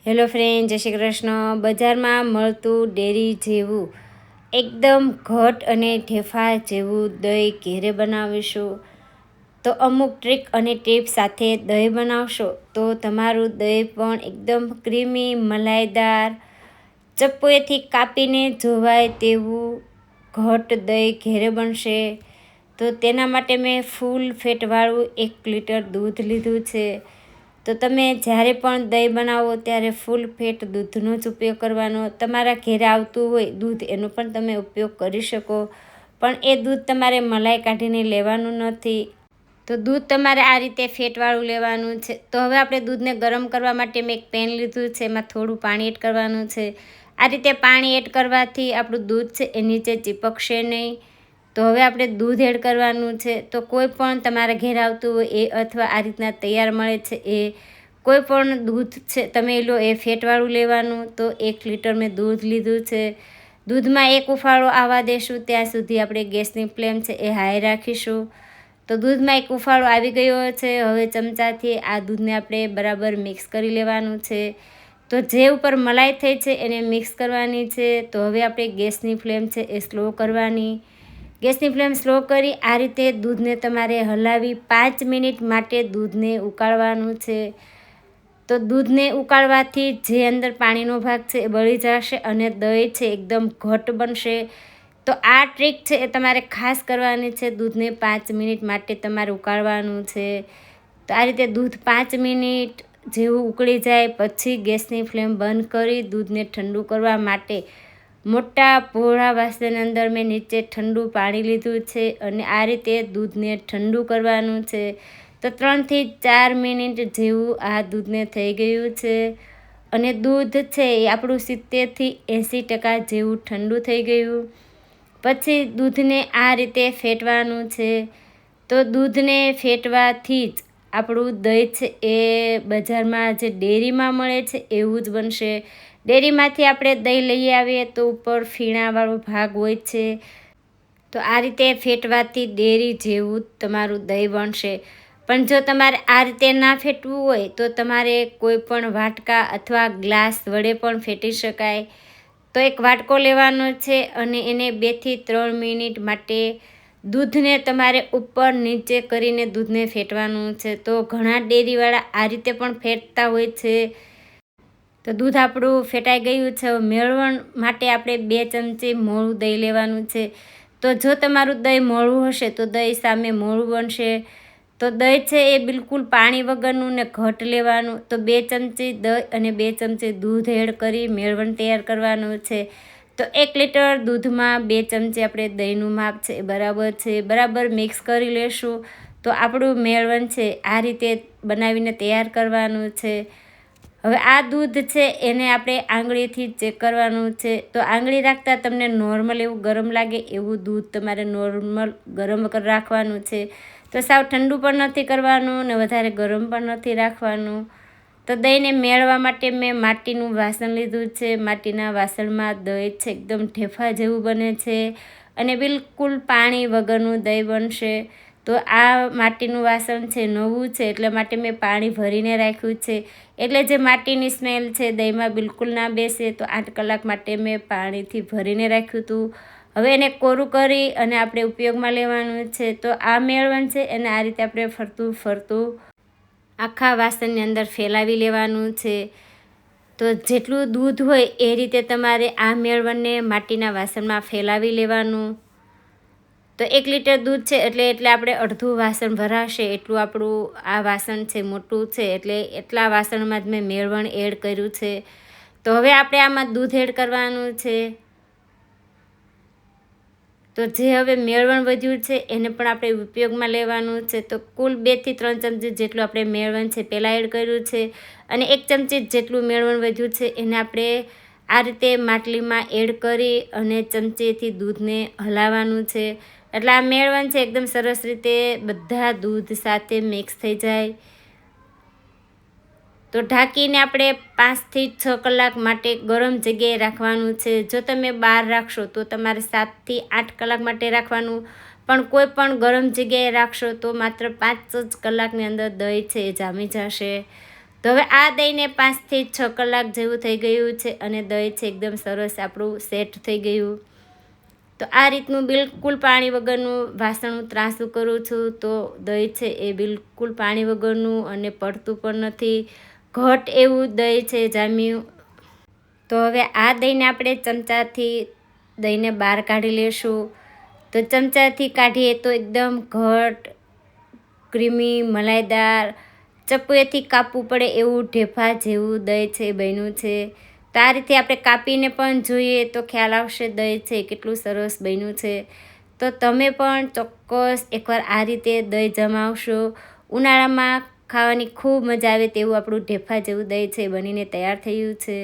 Hello friend, જય શ્રી કૃષ્ણ. બજારમાં મળતું ડેરી જેવું એકદમ ઘટ અને ઠેફા જેવું દહીં ઘેરે બનાવીશું તો અમુક ટ્રીક અને ટિપ્સ સાથે દહીં બનાવશો તો તમારું દહીં પણ એકદમ ક્રીમી મલાઈદાર ચપ્પુએથી કાપીને જોવાય તેવું ઘટ દહીં ઘેરે બનશે. તો તેના માટે મેં ફૂલ ફેટવાળું 1 લિટર દૂધ લીધું છે. તો તમે જ્યારે પણ દહીં બનાવો ત્યારે ફૂલ ફેટ દૂધનો જ ઉપયોગ કરવાનો. તમારા ઘેરે આવતું હોય દૂધ એનો પણ તમે ઉપયોગ કરી શકો, પણ એ દૂધ તમારે મલાઈ કાઢીને લેવાનું નથી. તો દૂધ તમારે આ રીતે ફેટવાળું લેવાનું છે. તો હવે આપણે દૂધને ગરમ કરવા માટે મેં એક પેન લીધું છે, એમાં થોડું પાણી એડ કરવાનું છે. આ રીતે પાણી એડ કરવાથી આપણું દૂધ છે એ નીચે ચીપકશે નહીં. તો હવે આપણે દૂધ એડ કરવાનું છે. તો કોઈ પણ તમારા ઘેર આવતું હોય એ અથવા આ રીતના તૈયાર મળે છે એ કોઈ પણ દૂધ છે તમે લો, એ ફેટવાળું લેવાનું. તો 1 લિટર મેં દૂધ લીધું છે. દૂધમાં એક ઉફાળો આવવા દેશું ત્યાં સુધી આપણે ગેસની ફ્લેમ છે એ હાઈ રાખીશું. તો દૂધમાં એક ઉફાળો આવી ગયો છે. હવે ચમચાથી આ દૂધને આપણે બરાબર મિક્સ કરી લેવાનું છે. તો જે ઉપર મલાઈ થઈ છે એને મિક્સ કરવાની છે. તો હવે આપણે ગેસની ફ્લેમ છે એ સ્લો કરવાની. ગેસની ફ્લેમ સ્લો કરી આ રીતે દૂધને તમારે હલાવી 5 મિનિટ માટે દૂધને ઉકાળવાનું છે. તો દૂધને ઉકાળવાથી જે અંદર પાણીનો ભાગ છે એ બળી જશે અને દહીં છે એકદમ ઘટ બનશે. તો આ ટ્રીક છે એ તમારે ખાસ કરવાની છે. દૂધને 5 મિનિટ માટે તમારે ઉકાળવાનું છે. તો આ રીતે દૂધ 5 મિનિટ જેવું ઉકળી જાય પછી ગેસની ફ્લેમ બંધ કરી દૂધને ઠંડુ કરવા માટે મોટા પહોળા વાસણની અંદર મેં નીચે ઠંડુ પાણી લીધું છે અને આ રીતે દૂધને ઠંડુ કરવાનું છે. તો 3 થી 4 મિનિટ જેવું આ દૂધને થઈ ગયું છે અને દૂધ છે એ આપણું 70 થી 80% જેવું ઠંડુ થઈ ગયું. પછી દૂધને આ રીતે ફેટવાનું છે. તો દૂધને ફેટવાથી જ આપણું દહીં છે એ બજારમાં જે ડેરીમાં મળે છે એવું જ બનશે. ડેરીમાંથી આપણે દહીં લઈ આવીએ તો ઉપર ફીણાવાળો ભાગ હોય છે. તો આ રીતે ફેટવાથી ડેરી જેવું તમારું દહીં બનશે. પણ જો તમારે આ રીતે ના ફેટવું હોય તો તમારે કોઈ પણ વાટકા અથવા ગ્લાસ વડે પણ ફેટી શકાય. તો એક વાટકો લેવાનો છે અને એને 2 થી 3 મિનિટ માટે દૂધને તમારે ઉપર નીચે કરીને દૂધને ફેટવાનું છે. તો ઘણા ડેરીવાળા આ રીતે પણ ફેટતા હોય છે. તો દૂધ આપણું ફેટાઈ ગયું છે. મેળવણ માટે આપણે 2 ચમચી મોળું દહીં લેવાનું છે. તો જો તમારું દહીં મોળું હશે તો દહીં સામે મોળું બનશે. તો દહીં છે એ બિલકુલ પાણી વગરનું ને ઘટ લેવાનું. તો 2 ચમચી દહીં અને 2 ચમચી દૂધ એડ કરી મેળવણ તૈયાર કરવાનું છે. તો 1 લિટર દૂધમાં 2 ચમચી આપણે દહીંનું માપ છે એ બરાબર છે. બરાબર મિક્સ કરી લેશું. તો આપણું મેળવણ છે આ રીતે બનાવીને તૈયાર કરવાનું છે. હવે આ દૂધ છે એને આપણે આંગળીથી ચેક કરવાનું છે. તો આંગળી રાખતા તમને નોર્મલ એવું ગરમ લાગે એવું દૂધ તમારે નોર્મલ ગરમ રાખવાનું છે. તો સાવ ઠંડુ પણ નથી કરવાનું ને વધારે ગરમ પણ નથી રાખવાનું. તો દહીંને મેળવવા માટે મેં માટીનું વાસણ લીધું છે. માટીના વાસણમાં દહીં છે એકદમ ઠેફા જેવું બને છે અને બિલકુલ પાણી વગરનું દહીં બનશે. તો આ માટીનું વાસણ છે નવું છે એટલે માટે મેં પાણી ભરીને રાખ્યું છે. એટલે જે માટીની સ્મેલ છે દહીંમાં બિલકુલ ના બેસે. તો 8 કલાક માટે મેં પાણીથી ભરીને રાખ્યું હતું. હવે એને કોરું કરી અને આપણે ઉપયોગમાં લેવાનું છે. તો આ મેળવણ છે એને આ રીતે આપણે ફરતું આખા વાસણની અંદર ફેલાવી લેવાનું છે. તો જેટલું દૂધ હોય એ રીતે તમારે આ મેળવણને માટીના વાસણમાં ફેલાવી લેવાનું. તો 1 લિટર દૂધ છે એટલે આપણે અડધું વાસણ ભરાશે એટલું આપણું આ વાસણ છે મોટું છે. એટલે એટલા વાસણમાં જ મેં મેળવણ એડ કર્યું છે. તો હવે આપણે આમાં દૂધ એડ કરવાનું છે. તો જે હવે મેળવણ વધ્યું છે એને પણ આપણે ઉપયોગમાં લેવાનું છે. તો કુલ 2 થી 3 ચમચી જેટલું આપણે મેળવણ છે પહેલાં એડ કર્યું છે અને 1 ચમચી જેટલું મેળવણ વધ્યું છે એને આપણે આ રીતે માટલીમાં એડ કરી અને ચમચીથી દૂધને હલાવવાનું છે. એટલે આ મેળવણ છે એકદમ સરસ રીતે બધા દૂધ સાથે મિક્સ થઈ જાય. તો ઢાંકીને આપણે 5 થી 6 કલાક માટે ગરમ જગ્યાએ રાખવાનું છે. જો તમે બહાર રાખશો તો તમારે 7 થી 8 કલાક માટે રાખવાનું. પણ કોઈ પણ ગરમ જગ્યાએ રાખશો તો માત્ર 5 જ કલાકની અંદર દહીં છે એ જામી જશે. તો હવે આ દહીંને 5 થી 6 કલાક જેવું થઈ ગયું છે અને દહીં છે એકદમ સરસ આપણું સેટ થઈ ગયું. તો આ રીતનું બિલકુલ પાણી વગરનું વાસણ હું ત્રાંસું કરું છું. તો દહીં છે એ બિલકુલ પાણી વગરનું અને પડતું પણ નથી, ઘટ એવું દહીં છે જામ્યું. તો હવે આ દહીંને આપણે ચમચાથી દહીંને બહાર કાઢી લેશું. તો ચમચાથી કાઢીએ તો એકદમ ઘટ, ક્રીમી, મલાઈદાર, ચપ્પુએથી કાપવું પડે એવું ઢેફા જેવું દહીં છે બન્યું છે. તો આ રીતે આપણે કાપીને પણ જોઈએ તો ખ્યાલ આવશે દહીં છે કેટલું સરસ બન્યું છે. તો તમે પણ ચોક્કસ એકવાર આ રીતે દહીં જમાવશો. ઉનાળામાં ખાવાની ખૂબ મજા આવે તેવું આપણું ઢેફા જેવું દહીં છે બનીને તૈયાર થયું છે.